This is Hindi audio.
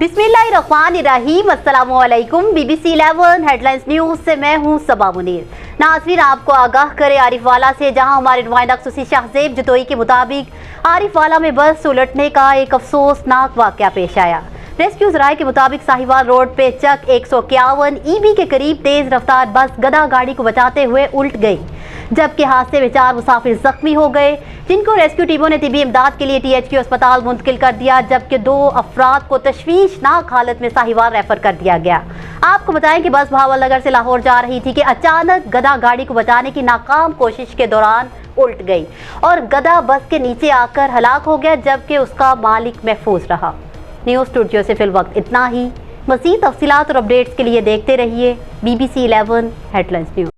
बिस्मिल्लाहिर्रहमानिर्रहीम। अस्सलामुअलैकुम। BBC 11 हेडलाइंस न्यूज से मैं हूं सबा मुनीर। नाज़रीन, आपको आगाह करे आरिफ वाला से, जहां हमारे नुमाइंदा खुसूसी शाहजेब जतोई के मुताबिक आरिफ वाला में बस उलटने का एक अफसोसनाक वाक़या पेश आया। रेस्क्यू ज़राए के मुताबिक साहिवाल रोड पे चक 151 EB के करीब तेज रफ्तार बस गधा गाड़ी को बचाते हुए उल्ट गई, जबकि हादसे में 4 मुसाफिर जख्मी हो गए, जिनको रेस्क्यू टीमों ने तिबी इमदाद के लिए THQ अस्पताल मुंतकिल कर दिया, जबकि 2 अफराद को तशवीशनाक हालत में साहिवाल रेफर कर दिया गया। आपको बताएं कि बस भावलनगर से लाहौर जा रही थी कि अचानक गधा गाड़ी को बचाने की नाकाम कोशिश के दौरान उल्ट गई और गधा बस के नीचे आकर हलाक हो गया, जबकि उसका मालिक महफूज रहा। न्यूज़ स्टूडियो से फिलवक्त इतना ही। मज़ीद तफसीलात और अपडेट्स के लिए देखते रहिए BBC 11 हेडलाइंस न्यूज़।